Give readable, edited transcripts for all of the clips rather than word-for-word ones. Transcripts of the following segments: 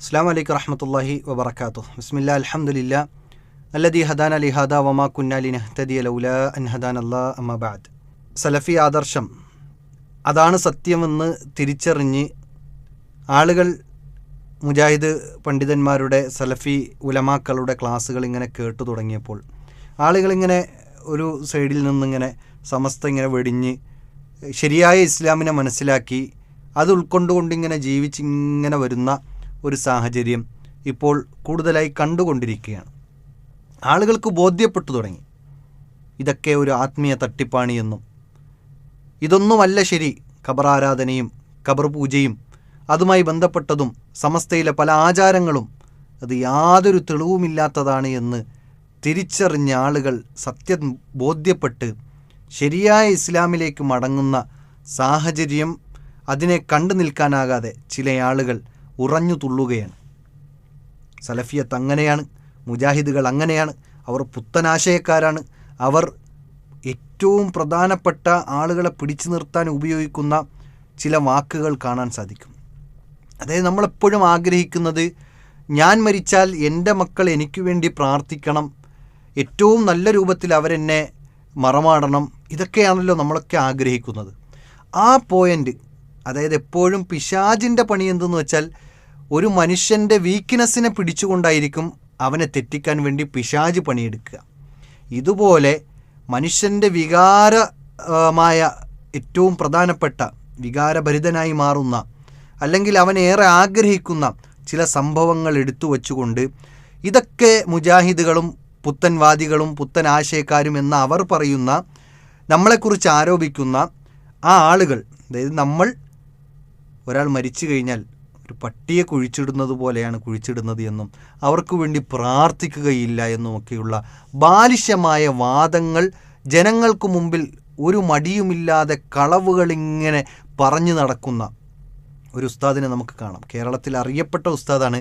അസ്സലാമു അലൈക്കും വറഹ്മത്തുള്ളാഹി വബറകാതുഹു. ബിസ്മില്ലാ അൽഹംദുലില്ലാ അല്ലദീ ഹദാന ലിഹാദാ വമാ കുന്നാ ലിനഹ്തദിയ ലൗലാ അൻ ഹദാനല്ലാഹ് അമ്മാ ബഅദ്. സലഫി ആദർശം അതാണ് സത്യമെന്ന് തിരിച്ചറിഞ്ഞ് ആളുകൾ മുജാഹിദ് പണ്ഡിതന്മാരുടെ സലഫി ഉലമാക്കളുടെ ക്ലാസ്സുകൾ ഇങ്ങനെ കേട്ടു തുടങ്ങിയപ്പോൾ ആളുകളിങ്ങനെ ഒരു സൈഡിൽ നിന്നിങ്ങനെ സമസ്ത ഇങ്ങനെ വെടിഞ്ഞ് ശരിയായ ഇസ്ലാമിനെ മനസ്സിലാക്കി അത് ഉൾക്കൊണ്ടുകൊണ്ടിങ്ങനെ ജീവിച്ചിങ്ങനെ വരുന്ന ഒരു സാഹചര്യം ഇപ്പോൾ കൂടുതലായി കണ്ടുകൊണ്ടിരിക്കുകയാണ്. ആളുകൾക്ക് ബോധ്യപ്പെട്ടു തുടങ്ങി ഇതൊക്കെ ഒരു ആത്മീയ തട്ടിപ്പാണിയെന്നും ഇതൊന്നുമല്ല ശരി, ഖബറാരാധനയും ഖബർ പൂജയും അതുമായി ബന്ധപ്പെട്ടതും സമസ്തയിലെ പല ആചാരങ്ങളും അത് യാതൊരു തെളിവുമില്ലാത്തതാണ് എന്ന് തിരിച്ചറിഞ്ഞ ആളുകൾ സത്യം ബോധ്യപ്പെട്ട് ശരിയായ ഇസ്ലാമിലേക്ക് മടങ്ങുന്ന സാഹചര്യം അതിനെ കണ്ടു നിൽക്കാനാകാതെ ചില ആളുകൾ ഉറഞ്ഞു തുള്ളുകയാണ്. സലഫിയത്ത് അങ്ങനെയാണ്, മുജാഹിദുകൾ അങ്ങനെയാണ്, അവർ പുത്തനാശയക്കാരാണ്, അവർ ഏറ്റവും പ്രധാനപ്പെട്ട ആളുകളെ പിടിച്ചു നിർത്താൻ ഉപയോഗിക്കുന്ന ചില വാക്കുകൾ കാണാൻ സാധിക്കും. അതായത് നമ്മളെപ്പോഴും ആഗ്രഹിക്കുന്നത് ഞാൻ മരിച്ചാൽ എൻ്റെ മക്കൾ എനിക്ക് വേണ്ടി പ്രാർത്ഥിക്കണം, ഏറ്റവും നല്ല രൂപത്തിൽ അവരെന്നെ മറമാടണം, ഇതൊക്കെയാണല്ലോ നമ്മളൊക്കെ ആഗ്രഹിക്കുന്നത്. ആ പോയിൻ്റ്, അതായത് എപ്പോഴും പിശാചിൻ്റെ പണി എന്തെന്ന് വെച്ചാൽ ഒരു മനുഷ്യൻ്റെ വീക്ക്നെസ്സിനെ പിടിച്ചുകൊണ്ടായിരിക്കും അവനെ തെറ്റിക്കാൻ വേണ്ടി പിശാച് പണിയെടുക്കുക. ഇതുപോലെ മനുഷ്യൻ്റെ വികാരമായ ഏറ്റവും പ്രധാനപ്പെട്ട വികാരഭരിതനായി മാറുന്ന അല്ലെങ്കിൽ അവനേറെ ആഗ്രഹിക്കുന്ന ചില സംഭവങ്ങൾ എടുത്തു വച്ചുകൊണ്ട് ഇതൊക്കെ മുജാഹിദുകളും പുത്തൻവാദികളും പുത്തൻ ആശയക്കാരും എന്ന് അവർ പറയുന്ന, നമ്മളെക്കുറിച്ച് ആരോപിക്കുന്ന ആ ആളുകൾ, അതായത് നമ്മൾ ഒരാൾ മരിച്ചു കഴിഞ്ഞാൽ ഒരു പട്ടിയെ കുഴിച്ചിടുന്നത് പോലെയാണ് കുഴിച്ചിടുന്നത് എന്നും അവർക്ക് വേണ്ടി പ്രാർത്ഥിക്കുകയില്ല എന്നുമൊക്കെയുള്ള ബാലിശമായ വാദങ്ങൾ ജനങ്ങൾക്ക് മുമ്പിൽ ഒരു മടിയുമില്ലാതെ കളവുകളിങ്ങനെ പറഞ്ഞു നടക്കുന്ന ഒരു ഉസ്താദിനെ നമുക്ക് കാണാം. കേരളത്തിൽ അറിയപ്പെട്ട ഉസ്താദാണ്.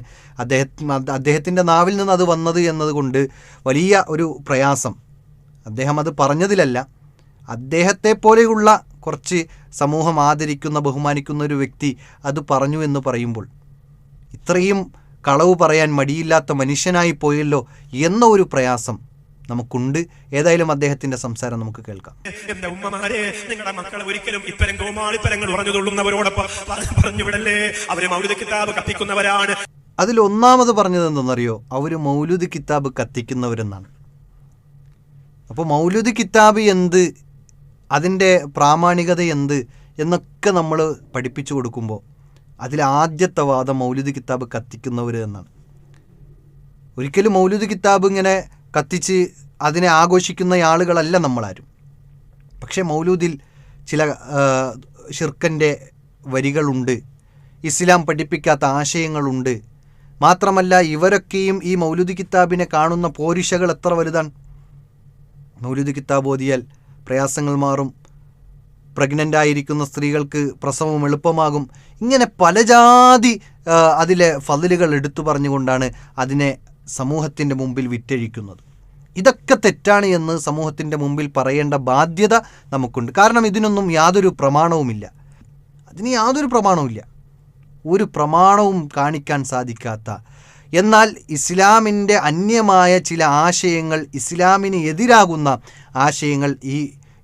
അദ്ദേഹത്തിൻ്റെ നാവിൽ നിന്ന് അത് വന്നത് എന്നതുകൊണ്ട് വലിയ ഒരു പ്രയാസം. അദ്ദേഹം അത് പറഞ്ഞതിലല്ല, അദ്ദേഹത്തെ പോലെയുള്ള കുറച്ച് സമൂഹം ആദരിക്കുന്ന ബഹുമാനിക്കുന്ന ഒരു വ്യക്തി അത് പറഞ്ഞു എന്ന് പറയുമ്പോൾ ഇത്രയും കളവ് പറയാൻ മടിയില്ലാത്ത മനുഷ്യനായി പോയല്ലോ എന്ന ഒരു പ്രയാസം നമുക്കുണ്ട്. ഏതായാലും അദ്ദേഹത്തിന്റെ സംസാരം നമുക്ക് കേൾക്കാം. എന്റെ ഉമ്മമാരെ, നിങ്ങളുടെ മക്കൾ ഒരിക്കലും ഇത്തരം കോമാളിത്തരങ്ങൾ പറഞ്ഞു തുള്ളുന്നവരോടൊപ്പം പറഞ്ഞു വിടല്ലേ. അവര് മൗലിദ് കിതാബ് കത്തിക്കുന്നവരാണ്. അതിൽ ഒന്നാമത് പറഞ്ഞത് എന്തെന്നറിയോ? അവര് മൗലിദ് കിതാബ് കത്തിക്കുന്നവരെന്നാണ്. അപ്പോൾ മൗലിദ് കിതാബ് എന്ത്, അതിൻ്റെ പ്രാമാണികത എന്ത് എന്നൊക്കെ നമ്മൾ പഠിപ്പിച്ചു കൊടുക്കുമ്പോൾ അതിൽ ആദ്യത്തെ വാദം മൗലിദ് കിതാബ് കത്തിക്കുന്നവർ എന്നാണ്. ഒരിക്കലും മൗലിദ് കിതാബ് ഇങ്ങനെ കത്തിച്ച് അതിനെ ആഘോഷിക്കുന്ന ആളുകളല്ല നമ്മളാരും. പക്ഷേ മൗലൂദിൽ ചില ഷിർക്കൻ്റെ വരികളുണ്ട്, ഇസ്ലാം പഠിപ്പിക്കാത്ത ആശയങ്ങളുണ്ട്. മാത്രമല്ല ഇവരൊക്കെയും ഈ മൗലിദ് കിതാബിനെ കാണുന്ന പോരിശകൾ എത്ര വലുതാണ്. മൗലിദ് കിതാബ് ഓതിയാൽ പ്രയാസങ്ങൾ മാറും, പ്രഗ്നൻ്റ് ആയിരിക്കുന്ന സ്ത്രീകൾക്ക് പ്രസവം എളുപ്പമാകും, ഇങ്ങനെ പല ജാതി അതിലെ ഫളിലുകൾ എടുത്തു പറഞ്ഞുകൊണ്ടാണ് അതിനെ സമൂഹത്തിൻ്റെ മുമ്പിൽ വിറ്റഴിക്കുന്നത്. ഇതൊക്കെ തെറ്റാണ് എന്ന് സമൂഹത്തിൻ്റെ മുമ്പിൽ പറയേണ്ട ബാധ്യത നമുക്കുണ്ട്. കാരണം ഇതിനൊന്നും യാതൊരു പ്രമാണവുമില്ല. ഒരു പ്രമാണവും കാണിക്കാൻ സാധിക്കാത്ത, എന്നാൽ ഇസ്ലാമിൻ്റെ അന്യമായ ചില ആശയങ്ങൾ, ഇസ്ലാമിന് എതിരാകുന്ന ആശയങ്ങൾ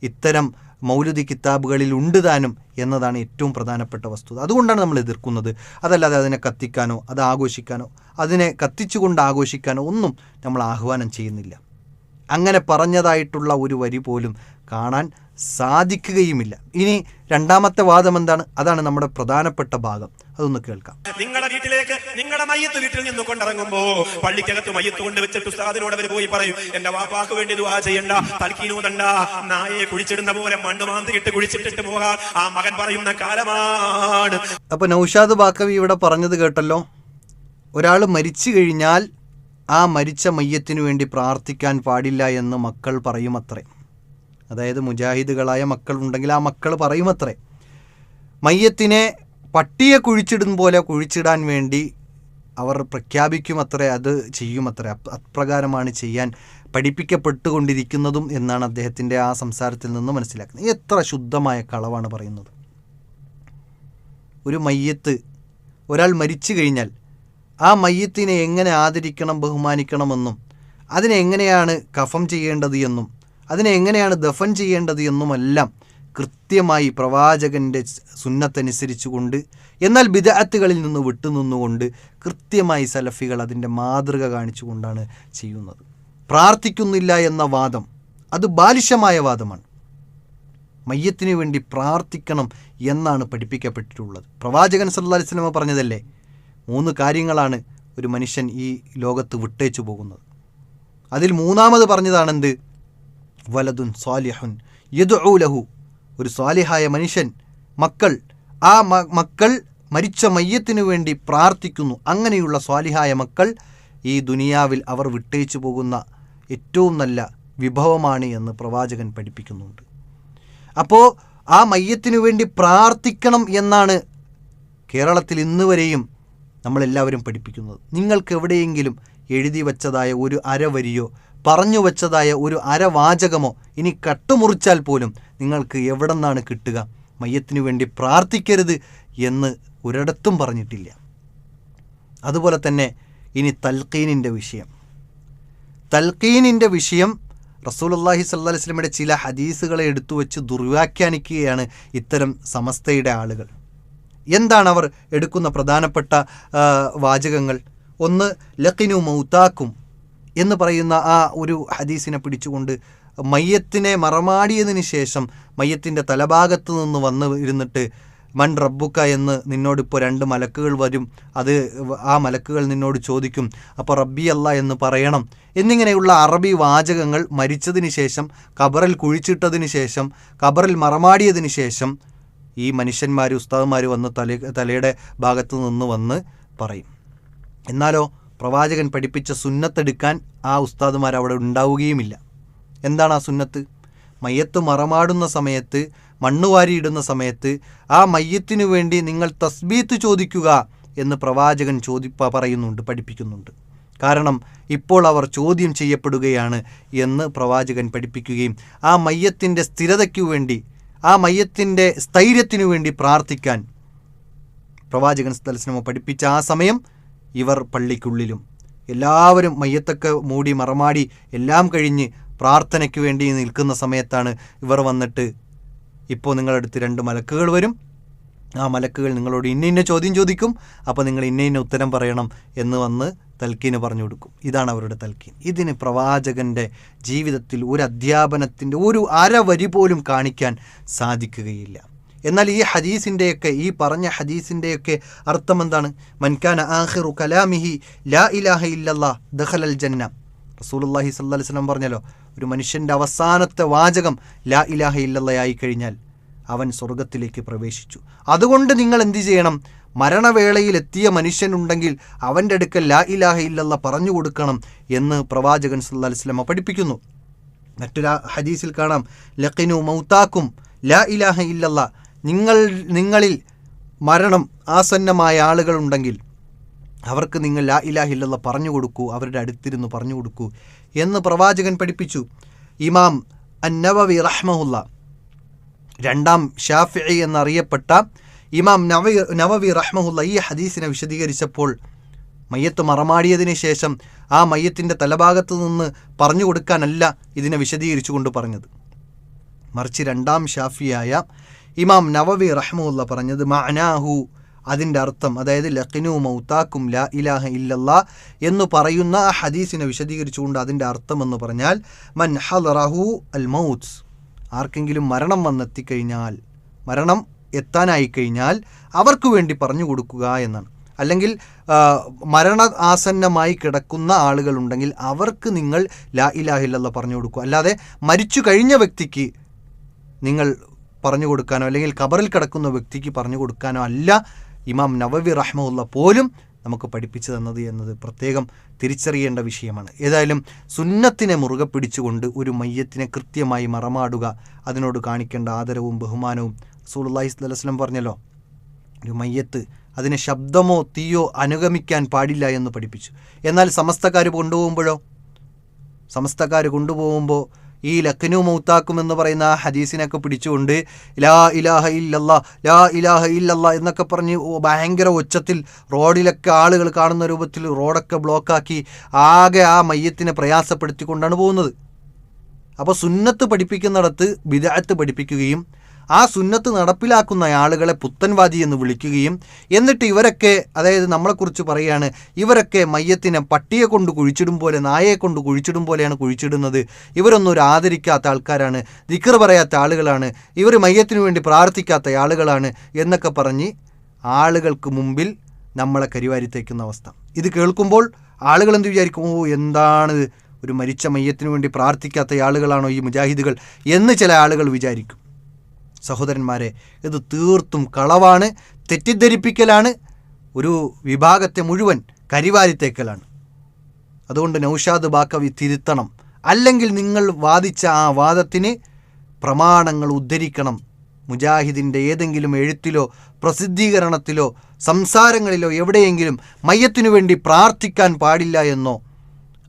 ഇത്തരം മൗലിദ് കിതാബുകളിൽ ഉണ്ട് താനും എന്നതാണ് ഏറ്റവും പ്രധാനപ്പെട്ട വസ്തുത. അതുകൊണ്ടാണ് നമ്മൾ എതിർക്കുന്നത്. അതല്ലാതെ അതിനെ കത്തിക്കാനോ അത് ആഘോഷിക്കാനോ അതിനെ കത്തിച്ചുകൊണ്ട് ആഘോഷിക്കാനോ ഒന്നും നമ്മൾ ആഹ്വാനം ചെയ്യുന്നില്ല. അങ്ങനെ പറഞ്ഞതായിട്ടുള്ള ഒരു വരി പോലും കാണാൻ സാധിക്കുകയുമില്ല. ഇനി രണ്ടാമത്തെ വാദം എന്താണ്? അതാണ് നമ്മുടെ പ്രധാനപ്പെട്ട ഭാഗം. അതൊന്ന് കേൾക്കാം. നിങ്ങളുടെ വീട്ടിലേക്ക് നിങ്ങളുടെ മയ്യത്ത് വീട്ടിൽ നിന്ന് കൊണ്ടിറങ്ങുമ്പോ പള്ളിക്കകത്ത് മയ്യത്ത് കൊണ്ട് വെച്ചിട്ട് ഉസ്താദിനോട് അവർ പോയി പറയും, എന്റെ വാപ്പാക്ക് വേണ്ടി ദുആ ചെയ്യണ്ട, തൽക്കീനൂതണ്ട, നായെ കുഴിച്ചിടുന്ന പോലെ മണ്ണ് മാന്തിയിട്ട് കുഴിച്ചിട്ടിട്ട് പോകാൻ ആ മകൻ പറയുന്ന കാലമാണ്. അപ്പൊ നൗഷാദ് ബാക്കവി ഇവിടെ പറഞ്ഞത് കേട്ടല്ലോ. ഒരാൾ മരിച്ചു കഴിഞ്ഞാൽ ആ മരിച്ച മയ്യത്തിനു വേണ്ടി പ്രാർത്ഥിക്കാൻ പാടില്ല എന്ന് മക്കൾ പറയുമത്രേ. അതായത് മുജാഹിദുകളായ മക്കൾ ഉണ്ടെങ്കിൽ ആ മക്കൾ പറയുമത്രേ. മയ്യത്തിനെ പട്ടിയെ കുഴിച്ചിടും പോലെ കുഴിച്ചിടാൻ വേണ്ടി അവർ പ്രഖ്യാപിക്കുമത്രേ, അത് ചെയ്യുമത്രേ. അപ്രകാരമാണ് ചെയ്യാൻ പഠിപ്പിക്കപ്പെട്ടുകൊണ്ടിരിക്കുന്നതും എന്നാണ് അദ്ദേഹത്തിൻ്റെ ആ സംസാരത്തിൽ നിന്ന് മനസ്സിലാക്കുന്നത്. എത്ര ശുദ്ധമായ കളവാണ് പറയുന്നത്. ഒരു മയ്യത്ത്, ഒരാൾ മരിച്ചു കഴിഞ്ഞാൽ ആ മയ്യത്തിനെ എങ്ങനെ ആദരിക്കണം, ബഹുമാനിക്കണമെന്നും അതിനെ എങ്ങനെയാണ് കഫം ചെയ്യേണ്ടത് എന്നും അതിനെ എങ്ങനെയാണ് ദഫൻ ചെയ്യേണ്ടത് എന്നുമെല്ലാം കൃത്യമായി പ്രവാചകൻ്റെ സുന്നത്തനുസരിച്ചുകൊണ്ട്, എന്നാൽ ബിദ്അത്തുകളിൽ നിന്ന് വിട്ടുനിന്നുകൊണ്ട് കൃത്യമായി സലഫികൾ അതിൻ്റെ മാതൃക കാണിച്ചുകൊണ്ടാണ് ചെയ്യുന്നത്. പ്രാർത്ഥിക്കുന്നില്ല എന്ന വാദം അത് ബാലിശമായ വാദമാണ്. മയ്യത്തിന് വേണ്ടി പ്രാർത്ഥിക്കണം എന്നാണ് പഠിപ്പിക്കപ്പെട്ടിട്ടുള്ളത്. പ്രവാചകൻ സല്ലല്ലാഹു അലൈഹി വസല്ലം പറഞ്ഞതല്ലേ, 3 കാര്യങ്ങളാണ് ഒരു മനുഷ്യൻ ഈ ലോകത്ത് വിട്ടേച്ചു പോകുന്നത്. അതിൽ 3ാമത് പറഞ്ഞതാണെന്ത്? വലതുൻ സ്വാലിഹുൻ യദ്ഉ ലഹു, ഒരു സ്വാലിഹായ മനുഷ്യൻ, മക്കൾ, ആ മക്കൾ മരിച്ച മയ്യത്തിനു വേണ്ടി പ്രാർത്ഥിക്കുന്നു. അങ്ങനെയുള്ള സ്വാലിഹായ മക്കൾ ഈ ദുനിയാവിൽ അവർ വിട്ടേച്ചു പോകുന്ന ഏറ്റവും നല്ല വിഭവമാണ് എന്ന് പ്രവാചകൻ പഠിപ്പിക്കുന്നുണ്ട്. അപ്പോൾ ആ മയ്യത്തിനു വേണ്ടി പ്രാർത്ഥിക്കണം എന്നാണ് കേരളത്തിൽ ഇന്ന് വരെയും നമ്മളെല്ലാവരും പഠിപ്പിക്കുന്നത്. നിങ്ങൾക്ക് എവിടെയെങ്കിലും എഴുതി വച്ചതായ ഒരു അരവരിയോ പറഞ്ഞു വച്ചതായ ഒരു അരവാചകമോ ഇനി കട്ടുമുറിച്ചാൽ പോലും നിങ്ങൾക്ക് എവിടെ നിന്നാണ് കിട്ടുക? മയ്യത്തിനു വേണ്ടി പ്രാർത്ഥിക്കരുത് എന്ന് ഒരിടത്തും പറഞ്ഞിട്ടില്ല. അതുപോലെ തന്നെ ഇനി തൽഖീനിൻ്റെ വിഷയം റസൂലുള്ളാഹി സ്വല്ലല്ലാഹി അലൈഹി വസല്ലമയുടെ ചില ഹദീസുകളെ എടുത്തു വെച്ച് ദുർവ്യാഖ്യാനിക്കുകയാണ് ഇത്തരം സമസ്തയുടെ ആളുകൾ. എന്താണ് അവർ എടുക്കുന്ന പ്രധാനപ്പെട്ട വാചകങ്ങൾ? ഒന്ന്, ലഖിനു മൗതാക്കും എന്ന് പറയുന്ന ആ ഒരു ഹദീസിനെ പിടിച്ചുകൊണ്ട് മയ്യത്തിനെ മറമാടിയതിന് ശേഷം മയ്യത്തിൻ്റെ തലഭാഗത്ത് നിന്ന് വന്ന് ഇരുന്നിട്ട് മൻ റബ്ബുക്ക എന്ന് നിന്നോടിപ്പോൾ 2 മലക്കുകൾ വരും, അത് ആ മലക്കുകൾ നിന്നോട് ചോദിക്കും, അപ്പോൾ റബ്ബി അല്ലാ എന്ന് പറയണം എന്നിങ്ങനെയുള്ള അറബി വാചകങ്ങൾ മരിച്ചതിന് ശേഷം, ഖബറിൽ കുഴിച്ചിട്ടതിന് ശേഷം, ഖബറിൽ മറമാടിയതിന് ശേഷം ഈ മനുഷ്യന്മാർ, ഉസ്താദുമാർ വന്ന് തലയുടെ ഭാഗത്ത് നിന്ന് വന്ന് പറയും. എന്നാലോ പ്രവാചകൻ പഠിപ്പിച്ച സുന്നത്തെടുക്കാൻ ആ ഉസ്താദുമാർ അവിടെ ഉണ്ടാവുകയുമില്ല. എന്താണ് ആ സുന്നത്ത്? മയ്യത്ത് മറമാടുന്ന സമയത്ത്, മണ്ണുവാരിയിടുന്ന സമയത്ത് ആ മയ്യത്തിനു വേണ്ടി നിങ്ങൾ തസ്ബീത്ത് ചോദിക്കുക എന്ന് പ്രവാചകൻ പഠിപ്പിക്കുന്നുണ്ട്. കാരണം ഇപ്പോൾ അവർ ചോദ്യം ചെയ്യപ്പെടുകയാണ് എന്ന് പ്രവാചകൻ പഠിപ്പിക്കുകയും ആ മയ്യത്തിൻ്റെ സ്ഥിരതയ്ക്കു വേണ്ടി, ആ മയ്യത്തിൻ്റെ സ്ഥൈര്യത്തിനു വേണ്ടി പ്രാർത്ഥിക്കാൻ പ്രവാചകൻ സല്ലല്ലാഹു അലൈഹി വസല്ലം പഠിപ്പിച്ച ആ സമയം ഇവർ പള്ളിക്കുള്ളിലും എല്ലാവരും മയ്യത്തൊക്കെ മൂടി മറമാടി എല്ലാം കഴിഞ്ഞ് പ്രാർത്ഥനയ്ക്ക് വേണ്ടി നിൽക്കുന്ന സമയത്താണ് ഇവർ വന്നിട്ട്, ഇപ്പോൾ നിങ്ങളുടെ അടുത്ത് 2 മലക്കുകൾ വരും, ആ മലക്കുകൾ നിങ്ങളോട് ഇന്ന ചോദ്യം ചോദിക്കും, അപ്പോൾ നിങ്ങൾ ഇന്ന ഉത്തരം പറയണം എന്ന് വന്ന് തൽക്കീന് പറഞ്ഞു കൊടുക്കും. ഇതാണ് അവരുടെ തൽക്കീൻ. ഇതിന് പ്രവാചകൻ്റെ ജീവിതത്തിൽ ഒരു അധ്യാപനത്തിൻ്റെ ഒരു അരവരി പോലും കാണിക്കാൻ സാധിക്കുകയില്ല. എന്നാൽ ഈ ഹദീസിൻ്റെയൊക്കെ, ഈ പറഞ്ഞ ഹദീസിൻ്റെയൊക്കെ അർത്ഥം എന്താണ്? മൻകാന ആഖിറു കലാമിഹി ലാ ഇലാഹ ഇല്ലല്ലാഹ് ദഖലൽ ജന്ന. റസൂലുള്ളാഹി സ്വല്ലല്ലാഹി അലൈഹി വസല്ലം പറഞ്ഞല്ലോ, ഒരു മനുഷ്യൻ്റെ അവസാനത്തെ വാചകം ലാ ഇലാഹ ഇല്ലല്ലാഹ് ആയി കഴിഞ്ഞാൽ അവൻ സ്വർഗത്തിലേക്ക് പ്രവേശിച്ചു. അതുകൊണ്ട് നിങ്ങൾ എന്ത് ചെയ്യണം? മരണവേളയിൽ എത്തിയ മനുഷ്യനുണ്ടെങ്കിൽ അവൻ്റെ അടുക്കൽ ലാ ഇലാഹ ഇല്ലല്ലാഹ് പറഞ്ഞു കൊടുക്കണം എന്ന് പ്രവാചകൻ സല്ലല്ലാഹി അലൈഹി വസല്ലം പഠിപ്പിക്കുന്നു. മറ്റൊരു ഹദീസിൽ കാണാം, ലഖിനു മൗതാക്കും ലാ ഇലാഹ ഇല്ലല്ലാഹ്, നിങ്ങളിൽ മരണം ആസന്നമായ ആളുകളുണ്ടെങ്കിൽ അവർക്ക് നിങ്ങൾ ലാ ഇലാഹ ഇല്ലല്ലാഹ് പറഞ്ഞു കൊടുക്കൂ, അവരുടെ അടുത്തിരുന്ന് പറഞ്ഞു കൊടുക്കൂ എന്ന് പ്രവാചകൻ പഠിപ്പിച്ചു. ഇമാം അന്നവവി റഹ്മഹുല്ല, 2ാം ഷാഫിഈ എന്നറിയപ്പെട്ട ഇമാം നവവി റഹ്മഹുല്ല ഈ ഹദീസിനെ വിശദീകരിച്ചപ്പോൾ മയ്യത്ത് മറമാടിയതിന് ശേഷം ആ മയ്യത്തിൻ്റെ തലഭാഗത്ത് നിന്ന് പറഞ്ഞു കൊടുക്കാനല്ല ഇതിനെ വിശദീകരിച്ചു കൊണ്ട് പറഞ്ഞത്, മറിച്ച് 2ാം ഷാഫിയായ ഇമാം നവവി റഹ്മഹുല്ല പറഞ്ഞത് മഅനാഹു, അതിൻ്റെ അർത്ഥം, അതായത് ലഖിനു മൗതാക്കും ലാ ഇലാഹ ഇല്ലല്ലാഹ് എന്ന് പറയുന്ന ആ ഹദീസിനെ വിശദീകരിച്ചുകൊണ്ട് അതിൻ്റെ അർത്ഥം എന്ന് പറഞ്ഞാൽ മൻ ഹദറഹു അൽ മൗത്ത്, ആർക്കെങ്കിലും മരണം വന്നെത്തിക്കഴിഞ്ഞാൽ, മരണം എത്താനായിക്കഴിഞ്ഞാൽ അവർക്ക് വേണ്ടി പറഞ്ഞു കൊടുക്കുക എന്നാണ്. അല്ലെങ്കിൽ മരണ ആസന്നമായി കിടക്കുന്ന ആളുകളുണ്ടെങ്കിൽ അവർക്ക് നിങ്ങൾ ലാ ഇലാഹ ഇല്ലല്ലാഹ് പറഞ്ഞു കൊടുക്കുക. അല്ലാതെ മരിച്ചു കഴിഞ്ഞ വ്യക്തിക്ക് നിങ്ങൾ പറഞ്ഞു കൊടുക്കാനോ അല്ലെങ്കിൽ ഖബറിൽ കിടക്കുന്ന വ്യക്തിക്ക് പറഞ്ഞു കൊടുക്കാനോ അല്ല ഇമാം നവവി റഹ്മഹുല്ല പോലും നമുക്ക് പഠിപ്പിച്ചു തന്നത് എന്നത് പ്രത്യേകം തിരിച്ചറിയേണ്ട വിഷയമാണ്. ഏതായാലും സുന്നത്തിനെ മുറുകെ പിടിച്ചുകൊണ്ട് ഒരു മയ്യത്തിനെ കൃത്യമായി മറമാടുക, അതിനോട് കാണിക്കേണ്ട ആദരവും ബഹുമാനവും റസൂലുള്ളാഹി സ്വല്ലല്ലാഹി അലൈഹി വസല്ലം പറഞ്ഞല്ലോ, ഒരു മയ്യത്ത് അതിന് ശബ്ദമോ തീയോ അനുഗമിക്കാൻ പാടില്ല എന്ന് പഠിപ്പിച്ചു. എന്നാൽ സമസ്തക്കാർ കൊണ്ടുപോകുമ്പോൾ ഈ ലക്നു മൗത്താക്കും എന്ന് പറയുന്ന ആ ഹദീസിനൊക്കെ പിടിച്ചുകൊണ്ട് ലാ ഇലാഹ ഇല്ലല്ലാ ലാ ഇലാഹ ഇല്ലല്ലാ എന്നൊക്കെ പറഞ്ഞ് ഭയങ്കര ഒച്ചത്തിൽ റോഡിലൊക്കെ ആളുകൾ കാണുന്ന രൂപത്തിൽ റോഡൊക്കെ ബ്ലോക്കാക്കി ആകെ ആ മയ്യത്തിനെ പ്രയാസപ്പെടുത്തിക്കൊണ്ടാണ് പോകുന്നത്. അപ്പോൾ സുന്നത്ത് പഠിപ്പിക്കുന്നിടത്ത് ബിദ്അത്ത് പഠിപ്പിക്കുകയും ആ സുന്നത്ത് നടപ്പിലാക്കുന്ന ആളുകളെ പുത്തൻവാദി എന്ന് വിളിക്കുകയും എന്നിട്ട് ഇവരൊക്കെ, അതായത് നമ്മളെക്കുറിച്ച് പറയുകയാണ്, ഇവരൊക്കെ മയ്യത്തിനെ പട്ടിയെ കൊണ്ട് കുഴിച്ചിടും പോലെ, നായയെ കൊണ്ട് കുഴിച്ചിടും പോലെയാണ് കുഴിച്ചിടുന്നത്, ഇവരൊന്നും ഒരു ആദരിക്കാത്ത ആൾക്കാരാണ്, ദിക്ർ പറയാത്ത ആളുകളാണ്, ഇവർ മയ്യത്തിനു വേണ്ടി പ്രാർത്ഥിക്കാത്ത ആളുകളാണ് എന്നൊക്കെ പറഞ്ഞ് ആളുകൾക്ക് മുമ്പിൽ നമ്മളെ കരിവാരിത്തേക്കുന്ന അവസ്ഥ. ഇത് കേൾക്കുമ്പോൾ ആളുകൾ എന്ത് വിചാരിക്കും? ഓ, എന്താണ് ഒരു മരിച്ച മയ്യത്തിനു വേണ്ടി പ്രാർത്ഥിക്കാത്ത ആളുകളാണോ ഈ മുജാഹിദുകൾ എന്ന് ചില ആളുകൾ വിചാരിക്കും. സഹോദരന്മാരെ, ഇത് തീർത്തും കളവാണ്, തെറ്റിദ്ധരിപ്പിക്കലാണ്, ഒരു വിഭാഗത്തെ മുഴുവൻ കരിവാരിത്തേക്കലാണ്. അതുകൊണ്ട് നൗഷാദ് ബാക്കവി തിരുത്തണം. അല്ലെങ്കിൽ നിങ്ങൾ വാദിച്ച ആ വാദത്തിന് പ്രമാണങ്ങൾ ഉദ്ധരിക്കണം. മുജാഹിദിൻ്റെ ഏതെങ്കിലും എഴുത്തിലോ പ്രസിദ്ധീകരണത്തിലോ സംസാരങ്ങളിലോ എവിടെയെങ്കിലും മയ്യത്തിനു വേണ്ടി പ്രാർത്ഥിക്കാൻ പാടില്ല എന്നോ,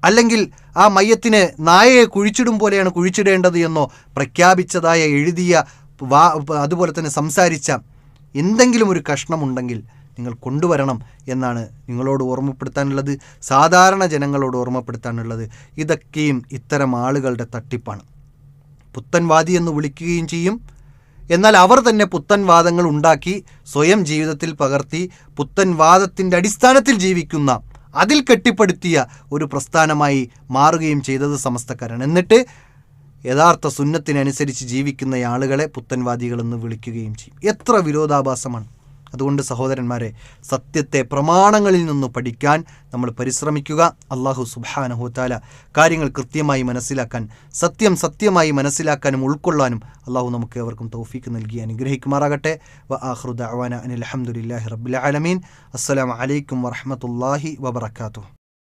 അല്ലെങ്കിൽ ആ മയ്യത്തിനെ നായയെ കുഴിച്ചിടും പോലെയാണ് കുഴിച്ചിടേണ്ടത് എന്നോ പ്രഖ്യാപിച്ചതായ, എഴുതിയ, അതുപോലെ തന്നെ സംസാരിച്ച എന്തെങ്കിലും ഒരു കഷ്ണമുണ്ടെങ്കിൽ നിങ്ങൾ കൊണ്ടുവരണം എന്നാണ് നിങ്ങളോട് ഓർമ്മപ്പെടുത്താനുള്ളത്, സാധാരണ ജനങ്ങളോട് ഓർമ്മപ്പെടുത്താനുള്ളത്. ഇതൊക്കെയും ഇത്തരം ആളുകളുടെ തട്ടിപ്പാണ്. പുത്തൻവാദി എന്ന് വിളിക്കുകയും ചെയ്യും, എന്നാൽ അവർ തന്നെ പുത്തൻവാദങ്ങൾ ഉണ്ടാക്കി സ്വയം ജീവിതത്തിൽ പകർത്തി പുത്തൻവാദത്തിൻ്റെ അടിസ്ഥാനത്തിൽ ജീവിക്കുന്ന, അതിൽ കെട്ടിപ്പടുത്തിയ ഒരു പ്രസ്ഥാനമായി മാറുകയും ചെയ്തത് സമസ്തക്കാരാണ്. എന്നിട്ട് യഥാർത്ഥ സുന്നത്തിനനുസരിച്ച് ജീവിക്കുന്ന ആളുകളെ പുത്തൻവാദികളെന്ന് വിളിക്കുകയും ചെയ്യും. എത്ര വിരോധാഭാസമാണ്! അതുകൊണ്ട് സഹോദരന്മാരെ, സത്യത്തെ പ്രമാണങ്ങളിൽ നിന്ന് പഠിക്കാൻ നമ്മൾ പരിശ്രമിക്കുക. അല്ലാഹു സുബ്ഹാനഹു വതആല കാര്യങ്ങൾ കൃത്യമായി മനസ്സിലാക്കാൻ, സത്യം സത്യമായി മനസ്സിലാക്കാനും ഉൾക്കൊള്ളാനും അല്ലാഹു നമുക്ക് ഏവർക്കും തൗഫീക്ക് നൽകി അനുഗ്രഹിക്കുമാറാകട്ടെ. വ ആഖിറു ദഅവാന അനിൽ ഹംദുലില്ലാഹി റബ്ബിൽ ആലമീൻ. അസ്സലാമു അലൈക്കും വറഹ്മത്തുള്ളാഹി വബറകാതുഹു.